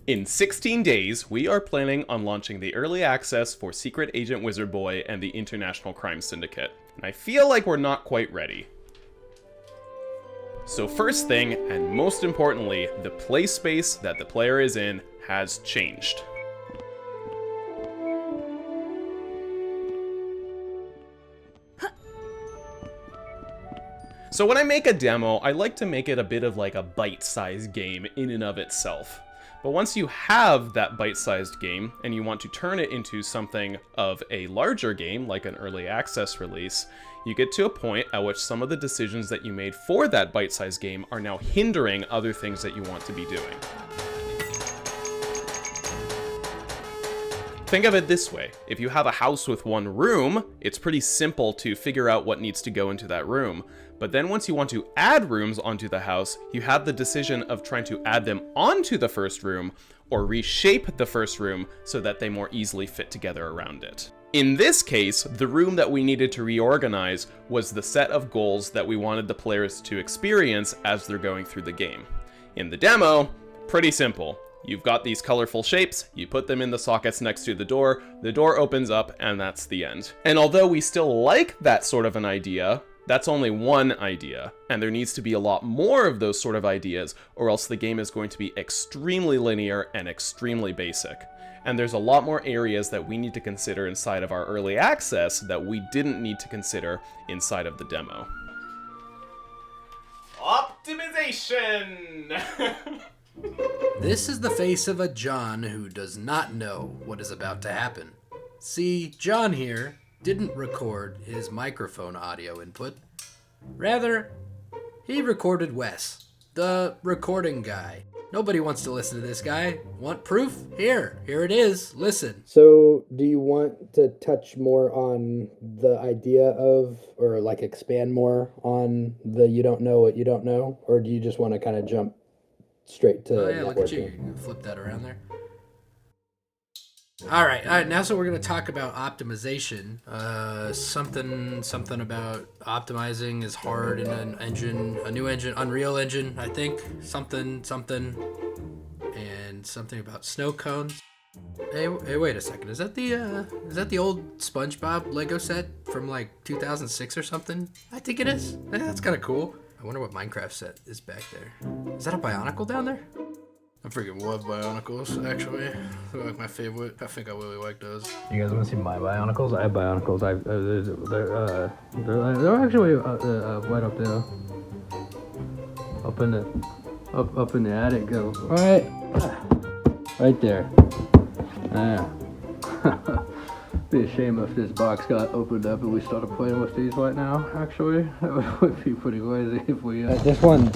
In 16 days, we are planning on launching the early access for Secret Agent Wizard Boy and the International Crime Syndicate, and I feel like we're not quite ready. So first thing, and most importantly, the play space that the player is in has changed. So when I make a demo, I like to make it a bit of like a bite-sized game in and of itself. But once you have that bite-sized game and you want to turn it into something of a larger game, like an early access release, you get to a point at which some of the decisions that you made for that bite-sized game are now hindering other things that you want to be doing. Think of it this way. If you have a house with one room, it's pretty simple to figure out what needs to go into that room. But then once you want to add rooms onto the house, you have the decision of trying to add them onto the first room or reshape the first room so that they more easily fit together around it. In this case, the room that we needed to reorganize was the set of goals that we wanted the players to experience as they're going through the game. In the demo, pretty simple. You've got these colorful shapes, you put them in the sockets next to the door opens up, and that's the end. And although we still like that sort of an idea, that's only one idea, and there needs to be a lot more of those sort of ideas, or else the game is going to be extremely linear and extremely basic. And there's a lot more areas that we need to consider inside of our early access that we didn't need to consider inside of the demo. Optimization! This is the face of a John who does not know what is about to happen. See, John here didn't record his microphone audio input. Rather, he recorded Wes, the recording guy. Nobody wants to listen to this guy. Want proof? Here it is. Listen. So do you want to touch more on the idea of, or like expand more on the you don't know what you don't know? Or do you just want to kind of jump straight to Oh yeah, look at you. You can flip that around there. All right. Now, so we're going to talk about optimization. Something about optimizing is hard in an engine, a new engine, Unreal Engine, I think. Something, and something about snow cones. Hey, wait a second. Is that the old SpongeBob Lego set from like 2006 or something? I think it is. Yeah, that's kind of cool. I wonder what Minecraft set is back there. Is that a Bionicle down there? I freaking love Bionicles, actually. They're like my favorite. I think I really like those. You guys want to see my Bionicles? I have Bionicles. They're actually right up there. Up in the attic. Go right there. Be a shame if this box got opened up and we started playing with these right now. Actually, that would be pretty crazy if we. This one's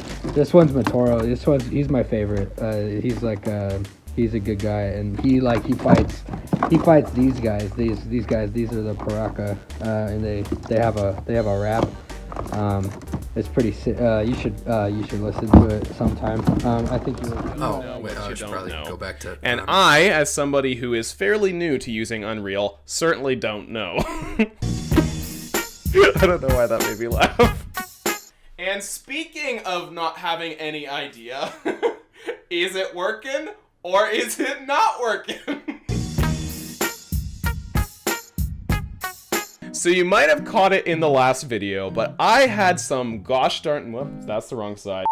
Matoro. He's my favorite. He's a good guy, and he fights these guys. These guys. These are the Paraka, and they have a rap. It's pretty. You should listen to it sometime. I think you will. I should probably go back to. And I, as somebody who is fairly new to using Unreal, certainly don't know. I don't know why that made me laugh. And speaking of not having any idea, is it working or is it not working? So you might have caught it in the last video, but I had some gosh darn, whoops, that's the wrong side.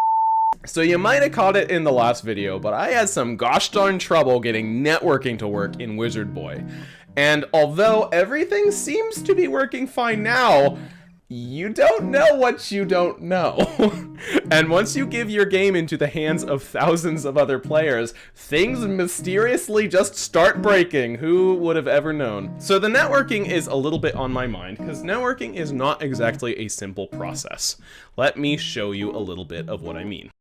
So you might have caught it in the last video, but I had some gosh darn trouble getting networking to work in Wizard Boy. And although everything seems to be working fine now, you don't know what you don't know. And once you give your game into the hands of thousands of other players, things mysteriously just start breaking. Who would have ever known? So the networking is a little bit on my mind, because networking is not exactly a simple process. Let me show you a little bit of what I mean.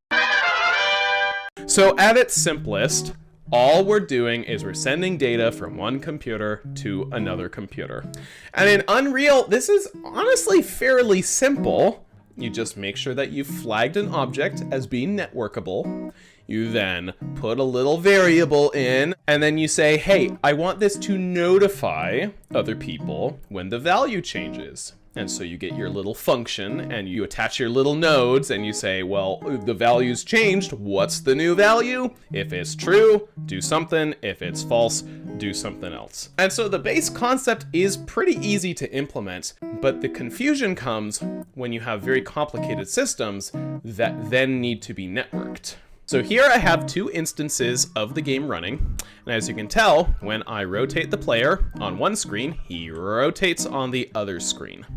So at its simplest, all we're doing is we're sending data from one computer to another computer. And in Unreal, this is honestly fairly simple. You just make sure that you've flagged an object as being networkable. You then put a little variable in, and then you say, hey, I want this to notify other people when the value changes. And so you get your little function and you attach your little nodes and you say, well, the value's changed. What's the new value? If it's true, do something. If it's false, do something else. And so the base concept is pretty easy to implement, but the confusion comes when you have very complicated systems that then need to be networked. So here I have two instances of the game running, and as you can tell, when I rotate the player on one screen, he rotates on the other screen.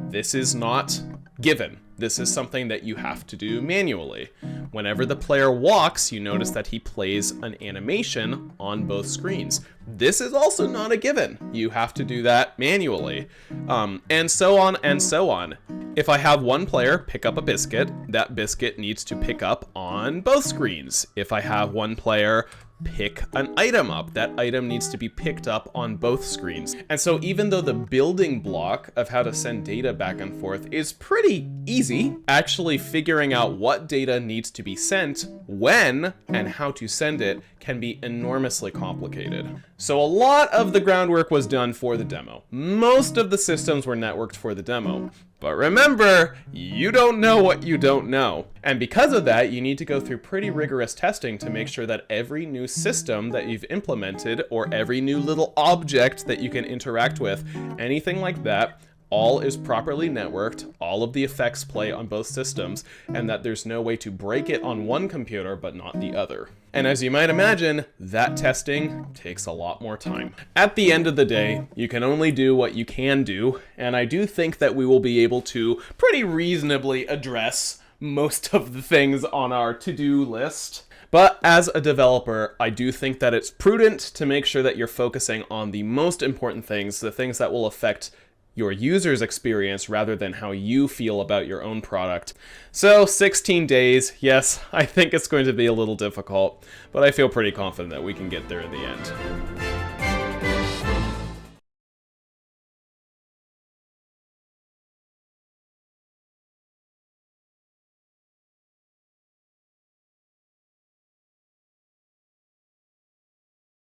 This is not given. This is something that you have to do manually. Whenever the player walks, you notice that he plays an animation on both screens. This is also not a given. You have to do that manually. And so on and so on. If I have one player pick up a biscuit, that biscuit needs to pick up on both screens. If I have one player pick an item up, that item needs to be picked up on both screens. And so even though the building block of how to send data back and forth is pretty easy, actually figuring out what data needs to be sent, when, and how to send it can be enormously complicated. So a lot of the groundwork was done for the demo. Most of the systems were networked for the demo. But remember, you don't know what you don't know. And because of that, you need to go through pretty rigorous testing to make sure that every new system that you've implemented, or every new little object that you can interact with, anything like that, all is properly networked, all of the effects play on both systems, and that there's no way to break it on one computer but not the other. And as you might imagine, that testing takes a lot more time. At the end of the day, you can only do what you can do, and I do think that we will be able to pretty reasonably address most of the things on our to-do list. But as a developer, I do think that it's prudent to make sure that you're focusing on the most important things, the things that will affect your user's experience rather than how you feel about your own product. So 16 days, yes, I think it's going to be a little difficult, but I feel pretty confident that we can get there in the end.